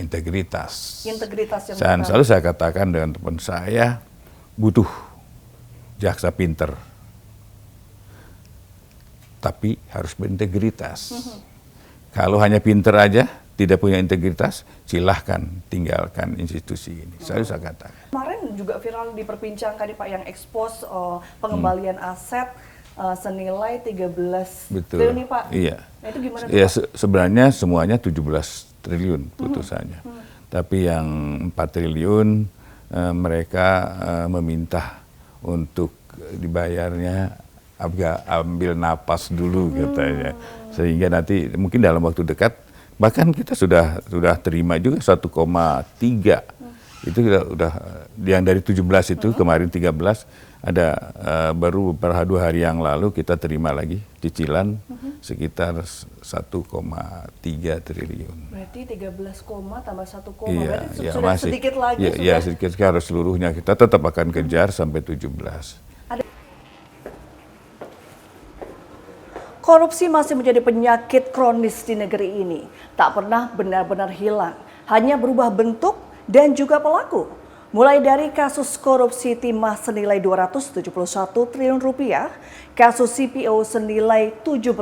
integritas. Integritas yang Dan selalu saya katakan dengan teman saya, butuh jaksa pinter, tapi harus berintegritas. Kalau hanya pinter aja, tidak punya integritas, silahkan tinggalkan institusi ini. Selalu saya katakan. Kemarin juga viral diperbincangkan nih Pak, yang ekspos pengembalian aset senilai 13 triliun nih Pak. Iya. Nah itu gimana Ya, Pak? sebenarnya semuanya 17 triliun putusannya. Tapi yang 4 triliun mereka meminta untuk dibayarnya ambil napas dulu katanya. Sehingga nanti mungkin dalam waktu dekat, bahkan kita sudah terima juga 1,3. Itu udah yang dari 17 itu kemarin 13 ada baru beberapa 2 hari yang lalu kita terima lagi cicilan sekitar 1,3 triliun. Berarti 13, tambah 1, Iya, berarti ya, sudah masih sedikit lagi. Ya, sedikit harus seluruhnya. Kita tetap akan kejar sampai 17. Korupsi masih menjadi penyakit kronis di negeri ini. Tak pernah benar-benar hilang, hanya berubah bentuk dan juga pelaku. Mulai dari kasus korupsi timah senilai 271 triliun rupiah, kasus CPO senilai 17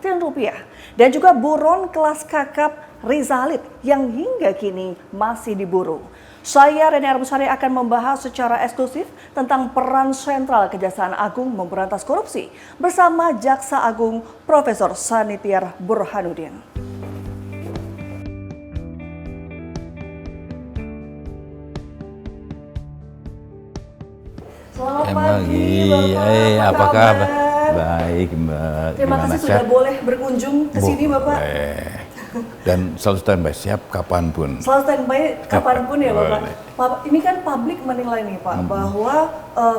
triliun rupiah, dan juga buron kelas kakap Rizalid yang hingga kini masih diburu. Saya Reni Armusari akan membahas secara eksklusif tentang peran sentral Kejaksaan Agung memberantas korupsi bersama Jaksa Agung Profesor Sanitiar Burhanuddin. Selamat pagi, Bapak. Apa kabar? Baik, Mbak. Terima kasih sudah boleh berkunjung ke sini, Bapak. Dan selalu standby, siap kapanpun. Selalu standby kapanpun ya, Bapak. Bapak, ini kan publik menilai nih, Pak, bahwa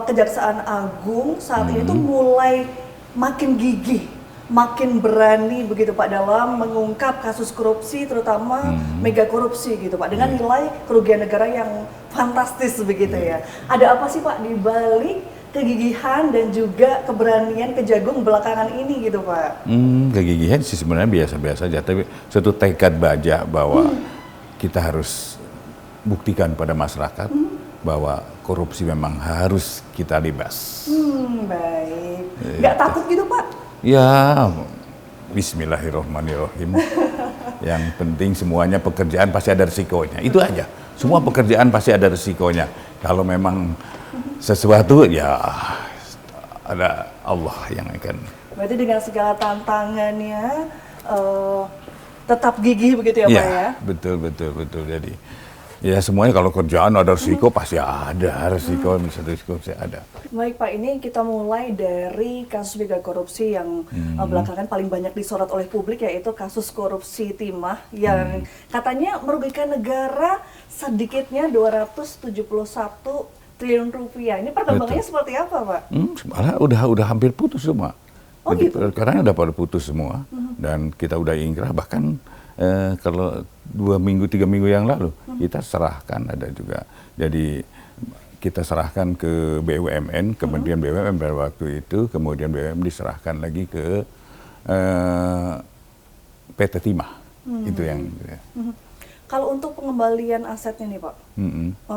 Kejaksaan Agung saat ini tuh mulai makin gigih, makin berani begitu Pak dalam mengungkap kasus korupsi, terutama mega korupsi gitu Pak, dengan nilai kerugian negara yang fantastis begitu ya. Ada apa sih Pak di balik kegigihan dan juga keberanian Kejagung belakangan ini gitu Pak? Kegigihan sih sebenarnya biasa-biasa saja, tapi suatu tekad baja bahwa kita harus buktikan pada masyarakat bahwa korupsi memang harus kita libas. Baik. Nggak takut gitu Pak? Ya, bismillahirrahmanirrahim. Yang penting semuanya pekerjaan pasti ada risikonya. Itu aja. Semua pekerjaan pasti ada risikonya. Kalau memang sesuatu ya ada Allah yang akan. Berarti dengan segala tantangannya tetap gigih begitu ya Pak ya? Betul. Jadi ya semuanya kalau kerjaan ada risiko pasti ada risiko, risiko pasti ada. Baik Pak, ini kita mulai dari kasus mega korupsi yang belakangan paling banyak disorot oleh publik, yaitu kasus korupsi timah yang katanya merugikan negara sedikitnya 271 triliun rupiah. Ini perkembangannya seperti apa Pak? Malah udah hampir putus semua. Oh gitu? Karena udah pada putus semua dan kita udah ingkrah, bahkan kalau 2 minggu 3 minggu yang lalu kita serahkan, ada juga jadi kita serahkan ke BUMN, kemudian BUMN pada waktu itu, kemudian BUMN diserahkan lagi ke PT Timah. Itu yang Kalau untuk pengembalian asetnya nih Pak,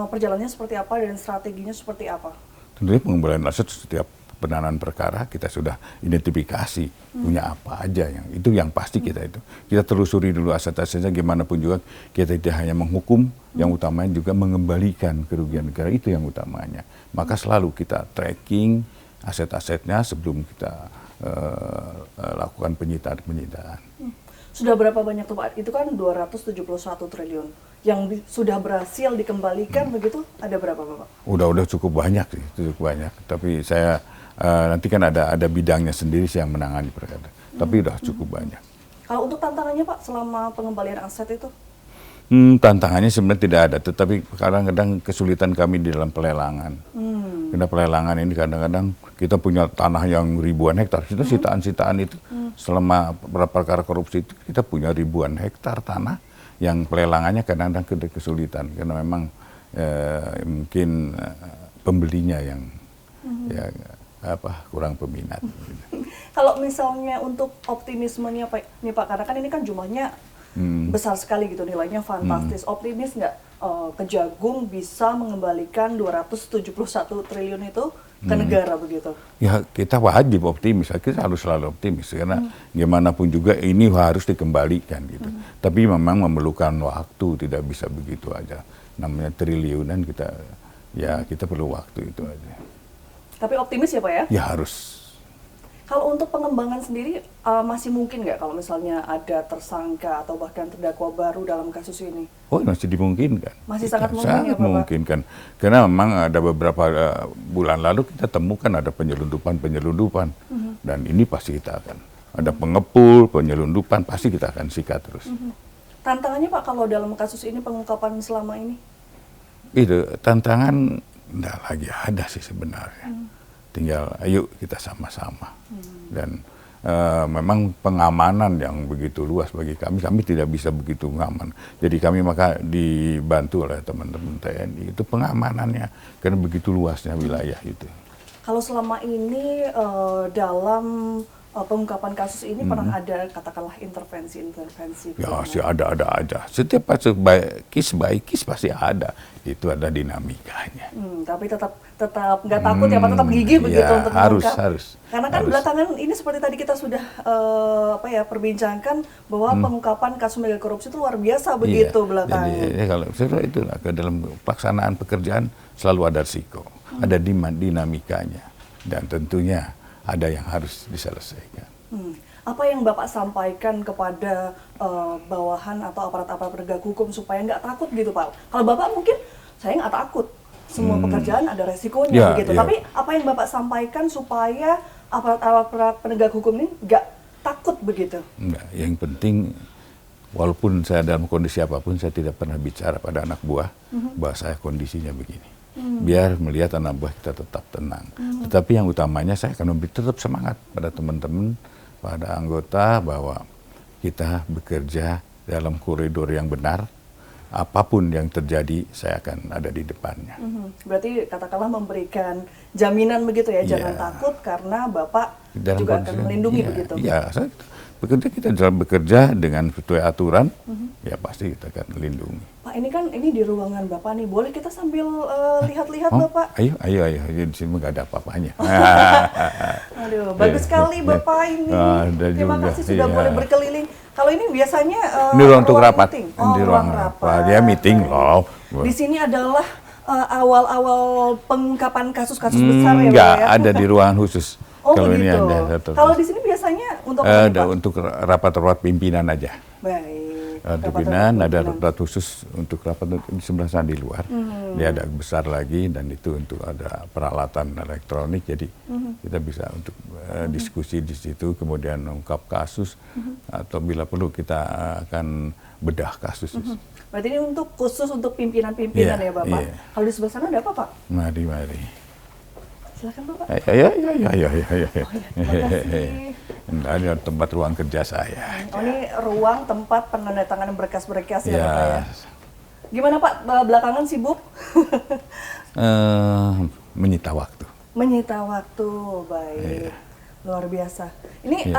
perjalanannya seperti apa dan strateginya seperti apa? Tentunya pengembalian aset setiap penanganan perkara kita sudah identifikasi punya apa aja, yang pasti kita telusuri dulu aset-asetnya, gimana pun juga kita tidak hanya menghukum, yang utamanya juga mengembalikan kerugian negara, itu yang utamanya. Maka selalu kita tracking aset-asetnya sebelum kita lakukan penyitaan. Sudah berapa banyak tuh Pak? Itu kan 271 triliun yang sudah berhasil dikembalikan begitu, ada berapa Pak? Udah cukup banyak sih, cukup banyak. Tapi saya nanti kan ada bidangnya sendiri sih yang menangani perkara. Tapi udah cukup banyak. Kalau untuk tantangannya Pak selama pengembalian aset itu? Tantangannya sebenarnya tidak ada, tetapi kadang-kadang kesulitan kami di dalam pelelangan. Karena pelelangan ini kadang-kadang kita punya tanah yang ribuan hektar. Itu sitaan-sitaan itu selama perkara korupsi itu kita punya ribuan hektar tanah yang pelelangannya kadang-kadang kesulitan karena memang mungkin pembelinya yang kurang peminat. Kalau misalnya untuk optimismenya Pak, nih Pak, karena kan ini kan jumlahnya besar sekali gitu, nilainya fantastis. Optimis nggak Kejagung bisa mengembalikan 271 triliun itu ke negara begitu? Ya kita wajib optimis, kita harus selalu optimis karena gimana pun juga ini harus dikembalikan gitu. Tapi memang memerlukan waktu, tidak bisa begitu aja. Namanya triliunan kita perlu waktu itu aja. Tapi optimis ya Pak ya? Ya harus. Kalau untuk pengembangan sendiri masih mungkin nggak kalau misalnya ada tersangka atau bahkan terdakwa baru dalam kasus ini? Oh masih dimungkinkan. Masih sangat mungkin sangat ya Bapak? memungkinkan. Karena memang ada beberapa bulan lalu kita temukan ada penyelundupan. Dan ini pasti kita akan. Ada pengepul, penyelundupan, pasti kita akan sikat terus. Tantangannya Pak kalau dalam kasus ini pengungkapan selama ini? Itu tantangan enggak lagi ada sih sebenarnya. Tinggal ayo kita sama-sama. Dan memang pengamanan yang begitu luas bagi kami tidak bisa begitu ngaman. Jadi kami maka dibantu oleh teman-teman TNI, itu pengamanannya, karena begitu luasnya wilayah itu. Kalau selama ini dalam pengungkapan kasus ini pernah ada katakanlah intervensi? Ya sih ada aja. Setiap baik kis pasti ada. Itu ada dinamikanya. Tapi tetap nggak takut ya Pak, tetap gigih begitu untuk mengungkap. Harus. Karena kan belakangan ini seperti tadi kita sudah perbincangkan bahwa pengungkapan kasus mega korupsi itu luar biasa begitu belakangan. Jadi kalau itu dalam pelaksanaan pekerjaan selalu ada risiko, ada dinamikanya, dan tentunya ada yang harus diselesaikan. Apa yang Bapak sampaikan kepada bawahan atau aparat-aparat penegak hukum supaya nggak takut gitu Pak? Kalau Bapak mungkin saya nggak takut, semua pekerjaan ada resikonya begitu. Tapi apa yang Bapak sampaikan supaya aparat-aparat penegak hukum ini nggak takut begitu? Enggak, yang penting walaupun saya dalam kondisi apapun saya tidak pernah bicara pada anak buah bahwa saya kondisinya begini. Biar melihat anak buah kita tetap tenang. Tetapi yang utamanya saya akan memberi tetap semangat pada teman-teman, pada anggota bahwa kita bekerja dalam koridor yang benar. Apapun yang terjadi, saya akan ada di depannya. Berarti katakanlah memberikan jaminan begitu ya, jangan takut karena Bapak dalam juga akan melindungi begitu. Iya, kita dalam bekerja dengan sesuai aturan, ya pasti kita akan melindungi. Pak, ini di ruangan Bapak nih, boleh kita sambil lihat-lihat Bapak? Ayo, di sini nggak ada apa-apanya. Aduh, bagus sekali Bapak ini. Terima kasih sudah boleh berkeliling. Kalau ini biasanya ini ruang untuk rapat. Meeting. Di ruang rapat. Ya meeting loh. Di sini adalah awal-awal pengungkapan kasus-kasus besar ya Pak Enggak, ya? ada di ruangan khusus. Kalau ini ada. Kalau di sini biasanya untuk untuk rapat-rapat pimpinan aja. Baik. Pimpinan ada rapat khusus untuk rapat di sebelah sana di luar. Dia ada besar lagi dan itu untuk ada peralatan elektronik. Jadi kita bisa untuk diskusi di situ, kemudian mengungkap kasus atau bila perlu kita akan bedah kasus. Berarti ini khusus untuk pimpinan-pimpinan ya Bapak. Kalau di sebelah sana ada apa Pak? Mari. Silakan Bapak. Ayo. Terima kasih. Ini tempat ruang kerja saya. Ini ruang tempat penandatanganan berkas-berkas ya Bapak ya. Gimana Pak, belakangan sibuk? Menyita waktu. Menyita waktu, baik. Luar biasa. Ini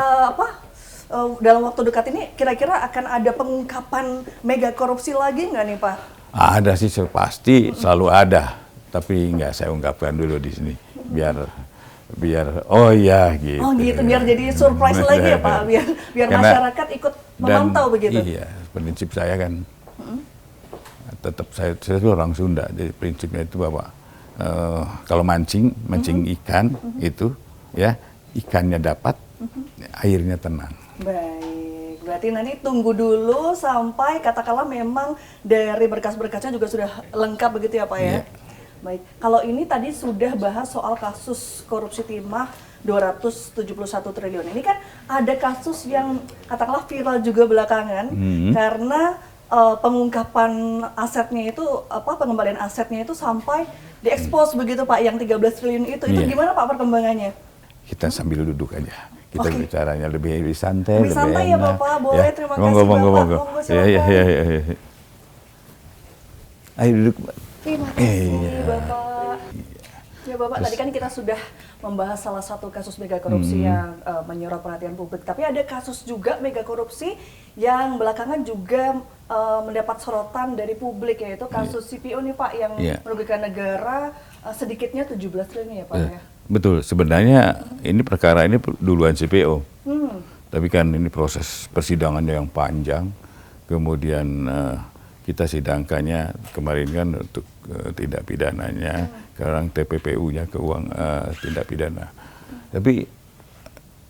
dalam waktu dekat ini kira-kira akan ada pengungkapan mega korupsi lagi nggak nih Pak? Ada sih, pasti selalu ada. Tapi nggak saya ungkapkan dulu di sini. Biar oh iya gitu. Oh gitu, biar jadi surprise lagi ya Pak, biar masyarakat ikut memantau begitu. Iya, prinsip saya kan tetap saya itu orang Sunda, jadi prinsipnya itu bahwa kalau mancing ikan itu ya ikannya dapat, airnya tenang. Baik, berarti nanti tunggu dulu sampai katakanlah memang dari berkas-berkasnya juga sudah lengkap begitu ya Pak ya. Baik, kalau ini tadi sudah bahas soal kasus korupsi timah 271 triliun. Ini kan ada kasus yang katakanlah viral juga belakangan karena pengungkapan asetnya itu pengembalian asetnya itu sampai diekspos begitu Pak, yang 13 triliun itu gimana Pak perkembangannya? Kita sambil duduk aja. Kita bicaranya lebih santai, lebih santai ya Bapak, boleh. Terima kasih Bapak. Monggo, silakan. Ayo duduk. Terima kasih Bapak. Ya Bapak, tadi kan kita sudah membahas salah satu kasus mega korupsi yang menyorot perhatian publik. Tapi ada kasus juga mega korupsi yang belakangan juga mendapat sorotan dari publik, yaitu kasus CPO nih Pak, yang merugikan negara sedikitnya 17 triliun ya Pak ya. Betul, sebenarnya ini perkara ini duluan CPO. Tapi kan ini proses persidangannya yang panjang. Kemudian kita sidangkannya kemarin kan untuk tindak pidananya, sekarang TPPU-nya ke uang tindak pidana. Tapi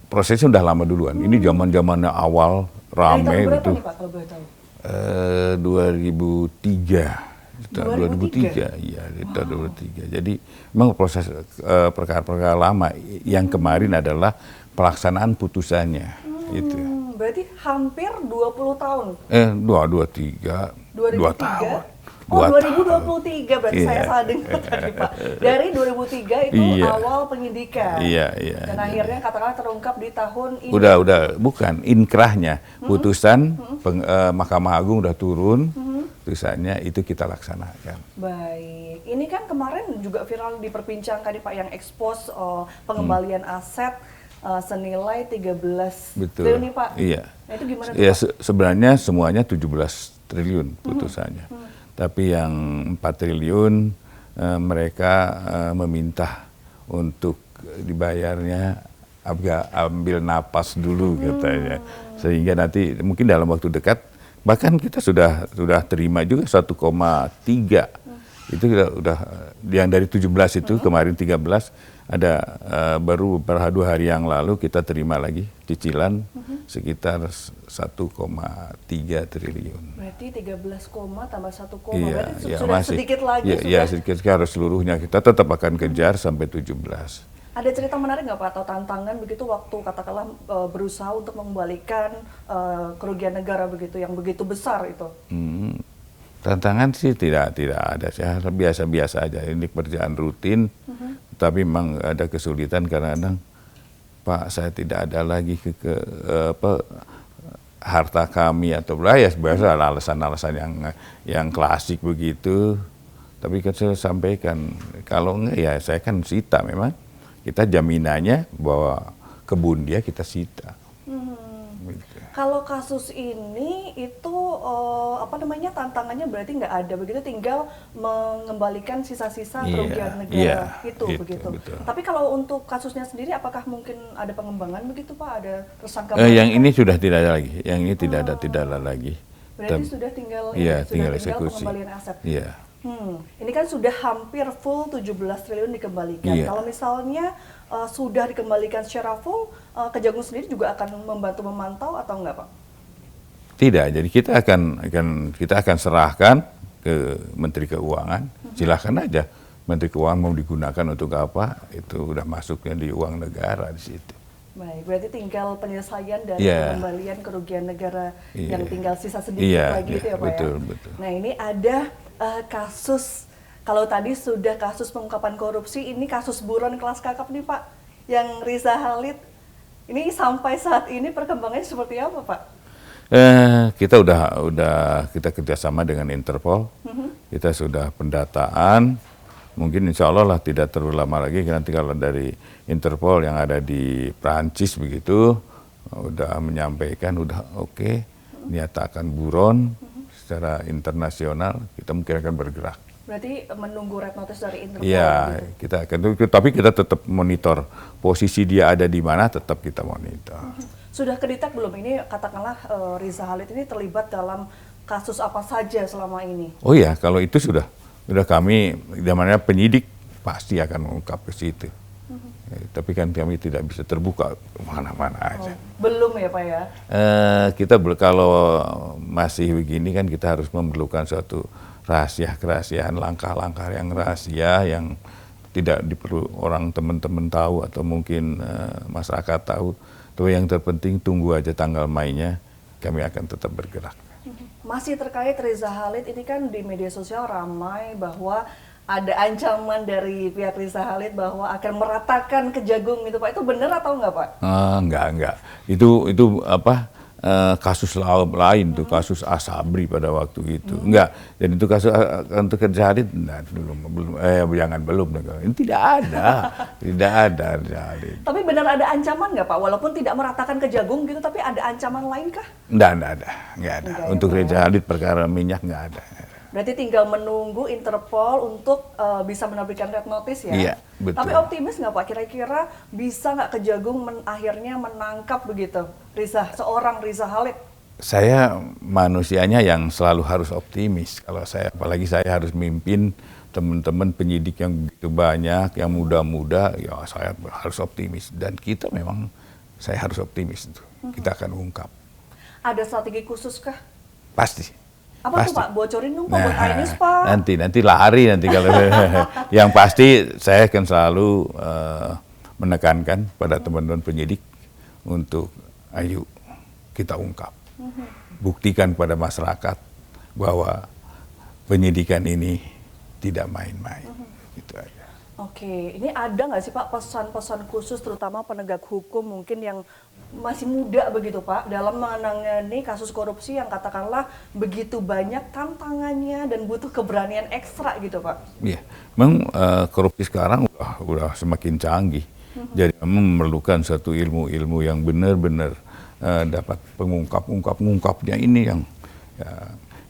prosesnya udah lama duluan. Ini zaman-zamannya awal rame berapa gitu. nih Pak kalau boleh tahu? 2003. Iya, tahun 2003. Jadi memang proses perkara-perkara lama yang kemarin adalah pelaksanaan putusannya. Itu. Berarti hampir 20 tahun. 23 tahun. Oh, 2023 berarti saya salah dengar tadi Pak. Dari 2003 itu awal penyidikan. Iya. Dan akhirnya katakanlah terungkap di tahun ini. Udah, bukan inkrahnya. Putusan Mahkamah Agung udah turun. Putusannya itu kita laksanakan. Baik. Ini kan kemarin juga viral diperbincangkan nih Pak, yang ekspos pengembalian aset senilai 13 triliun nih Pak. Iya. Nah, itu gimana ya, Pak? Sebenarnya semuanya 17 triliun putusannya. Tapi yang 4 triliun mereka meminta untuk dibayarnya ambil napas dulu katanya. Sehingga nanti mungkin dalam waktu dekat, bahkan kita sudah terima juga 1,3. Itu udah yang dari 17 itu kemarin 13 ada baru beberapa 2 hari yang lalu kita terima lagi cicilan sekitar 1,3 triliun. Berarti 13, tambah 1, iya, berarti sudah masih sedikit lagi. Iya, sedikit harus seluruhnya kita tetap akan kejar sampai 17. Ada cerita menarik nggak Pak, atau tantangan begitu waktu katakanlah berusaha untuk mengembalikan kerugian negara begitu yang begitu besar itu? Tantangan sih tidak ada sih, biasa-biasa aja. Ini pekerjaan rutin, tapi memang ada kesulitan karena Pak saya tidak ada lagi harta kami atau ya biasa alasan-alasan yang klasik begitu. Tapi kan saya sampaikan kalau enggak ya saya kan sita, memang kita jaminannya bahwa kebun dia kita sita. Gitu. Kalau kasus ini itu tantangannya berarti nggak ada begitu, tinggal mengembalikan sisa-sisa kerugian negara itu begitu. Betul. Tapi kalau untuk kasusnya sendiri, apakah mungkin ada pengembangan begitu Pak? Ada tersangka? Yang ini sudah tidak ada lagi. Yang ini tidak ada lagi. Berarti sudah tinggal eksekusi. Pengembalian aset. Iya. Ini kan sudah hampir full 17 triliun dikembalikan. Kalau misalnya sudah dikembalikan secara full, Kejagung sendiri juga akan membantu memantau atau enggak Pak? Tidak, jadi kita akan serahkan ke Menteri Keuangan. Silakan aja Menteri Keuangan mau digunakan untuk apa, itu udah masuknya di uang negara di situ. Baik, berarti tinggal penyelesaian dari pengembalian kerugian negara yang tinggal sisa sedikit lagi itu ya Pak betul. Nah ini ada kasus, kalau tadi sudah kasus pengungkapan korupsi, ini kasus buron kelas kakap nih Pak, yang Riza Khalid. Ini sampai saat ini perkembangannya seperti apa Pak? Kita kita kerjasama dengan Interpol, kita sudah pendataan, mungkin insya Allah lah tidak terlalu lama lagi, nanti kalau dari Interpol yang ada di Prancis begitu, udah menyampaikan, udah oke, nyatakan buron secara internasional, kita mungkin akan bergerak. Berarti menunggu red notice dari Interpol? Iya, kita akan, tapi kita tetap monitor posisi dia ada di mana, tetap kita monitor. Sudah kedetek belum ini, katakanlah Riza Khalid ini terlibat dalam kasus apa saja selama ini? Oh iya, kalau itu sudah kami, namanya penyidik pasti akan mengungkap ke situ. Tapi kan kami tidak bisa terbuka mana-mana aja. Belum ya Pak ya? Kita kalau masih begini kan kita harus memerlukan suatu kerahasiaan, langkah-langkah yang rahasia yang tidak diperlu orang teman-teman tahu atau mungkin masyarakat tahu. Tapi yang terpenting tunggu aja tanggal mainnya, kami akan tetap bergerak. Masih terkait Riza Khalid, ini kan di media sosial ramai bahwa ada ancaman dari pihak Riza Khalid bahwa akan meratakan Kejagung itu Pak. Itu benar atau enggak Pak? Enggak. Itu kasus lain tuh, kasus Asabri pada waktu itu. Enggak, jadi itu kasus untuk Nurjadin, nah, belum. Ini tidak ada Nurjadin. Tapi benar ada ancaman nggak Pak? Walaupun tidak meratakan ke Jagung gitu, tapi ada ancaman lain kah? Enggak ada. Untuk ya, Nurjadin perkara minyak nggak ada. Berarti tinggal menunggu Interpol untuk bisa menerbitkan red notice ya? Iya, betul. Tapi optimis nggak Pak? Kira-kira bisa nggak Kejagung akhirnya menangkap begitu seorang Riza Khalid? Saya manusianya yang selalu harus optimis. Apalagi saya harus mimpin teman-teman penyidik yang begitu banyak, yang muda-muda, ya saya harus optimis. Dan saya harus optimis itu. Kita akan ungkap. Ada strategi khusus kah? Pasti. Apa tuh Pak? Bocorin dong Pak buat Ainis Pak. Nanti lari kalau yang pasti saya akan selalu menekankan pada teman-teman penyidik untuk ayo kita ungkap. Buktikan pada masyarakat bahwa penyidikan ini tidak main-main. Itu aja. Oke, ini ada nggak sih Pak pesan-pesan khusus terutama penegak hukum mungkin yang masih muda begitu Pak dalam menangani kasus korupsi yang katakanlah begitu banyak tantangannya dan butuh keberanian ekstra gitu Pak? Iya, memang korupsi sekarang udah semakin canggih, jadi memang memerlukan satu ilmu yang benar-benar dapat mengungkapnya ini yang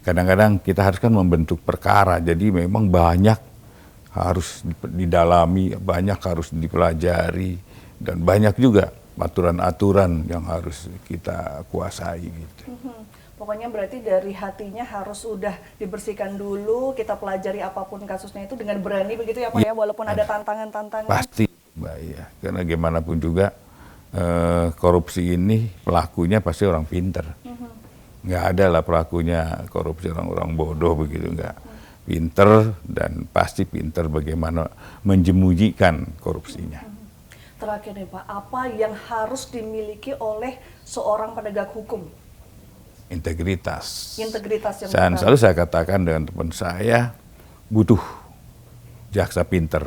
kadang-kadang kita harus kan membentuk perkara, jadi memang banyak harus didalami, banyak harus dipelajari, dan banyak juga aturan-aturan yang harus kita kuasai gitu. Pokoknya berarti dari hatinya harus udah dibersihkan dulu, kita pelajari apapun kasusnya itu dengan berani begitu ya Pak ya, walaupun ada tantangan-tantangan. Pasti, Mbak, ya. Karena gimana pun juga korupsi ini pelakunya pasti orang pinter. Nggak ada lah pelakunya korupsi orang-orang bodoh begitu, nggak. Pinter, dan pasti pinter bagaimana menjemujikan korupsinya. Terakhir nih Pak, apa yang harus dimiliki oleh seorang penegak hukum? Integritas. Integritas yang Dan selalu saya katakan dengan teman saya, butuh jaksa pinter,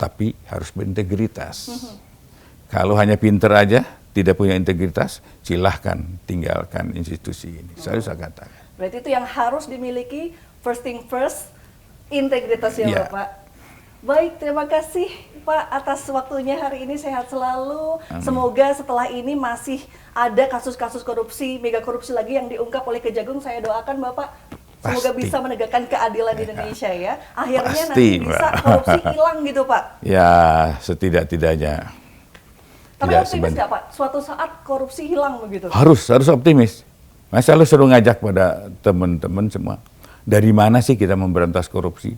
tapi harus berintegritas. Kalau hanya pinter aja, tidak punya integritas, silahkan tinggalkan institusi ini. Selalu saya katakan. Berarti itu yang harus dimiliki, first thing first, integritas ya Bapak. Baik, terima kasih Pak atas waktunya hari ini, sehat selalu. Semoga setelah ini masih ada kasus-kasus korupsi, mega korupsi lagi yang diungkap oleh Kejagung. Saya doakan Bapak semoga bisa menegakkan keadilan di Indonesia ya. Akhirnya nanti bisa korupsi hilang gitu Pak. Ya, setidak-tidaknya. Tapi optimis nggak Pak, suatu saat korupsi hilang begitu? Harus optimis. Saya selalu suruh ngajak pada teman-teman semua, dari mana sih kita memberantas korupsi?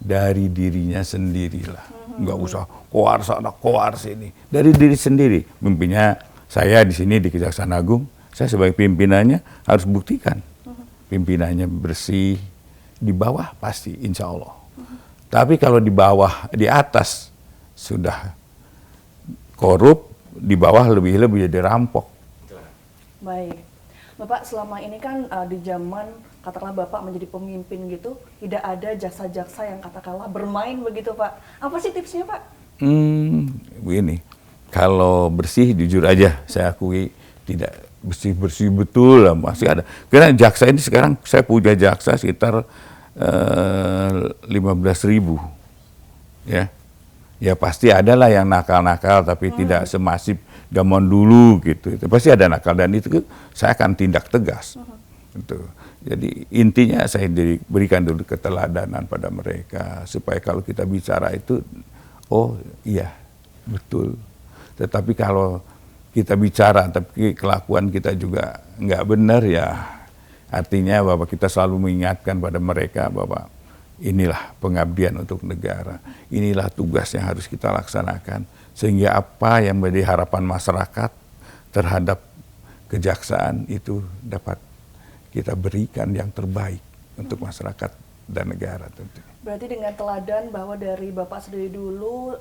Dari dirinya sendirilah. Nggak usah koar sana, koar sini. Dari diri sendiri. Mimpinya saya di sini di Kejaksaan Agung, saya sebagai pimpinannya harus buktikan. Pimpinannya bersih, di bawah pasti insya Allah. Tapi kalau di bawah, di atas sudah korup, di bawah lebih jadi rampok. Baik. Bapak selama ini kan di zaman katakanlah Bapak menjadi pemimpin gitu, tidak ada jaksa-jaksa yang katakanlah bermain begitu Pak. Apa sih tipsnya Pak? Begini, kalau bersih jujur aja saya akui tidak bersih-bersih betul lah, masih ada. Karena jaksa ini sekarang saya punya jaksa sekitar 15.000 ya. Ya pasti ada lah yang nakal-nakal tapi tidak semasif zaman dulu gitu. Itu pasti ada nakal dan itu saya akan tindak tegas. Gitu. Jadi intinya saya berikan dulu keteladanan pada mereka supaya kalau kita bicara itu oh iya betul. Tetapi kalau kita bicara tapi kelakuan kita juga nggak benar ya artinya bahwa kita selalu mengingatkan pada mereka bahwa inilah pengabdian untuk negara, inilah tugas yang harus kita laksanakan, sehingga apa yang menjadi harapan masyarakat terhadap kejaksaan itu dapat kita berikan yang terbaik untuk masyarakat dan negara tentunya. Berarti dengan teladan bahwa dari Bapak sendiri dulu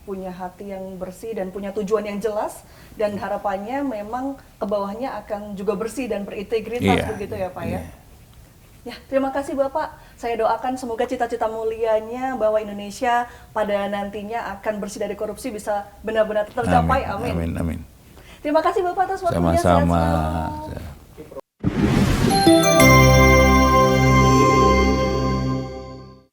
punya hati yang bersih dan punya tujuan yang jelas, dan harapannya memang ke bawahnya akan juga bersih dan berintegritas begitu ya Pak ya? Ya, terima kasih Bapak. Saya doakan semoga cita-cita mulianya bahwa Indonesia pada nantinya akan bersih dari korupsi bisa benar-benar tercapai. Amin. Amin. Terima kasih Bapak atas waktunya. Sehat Sama-sama. selalu.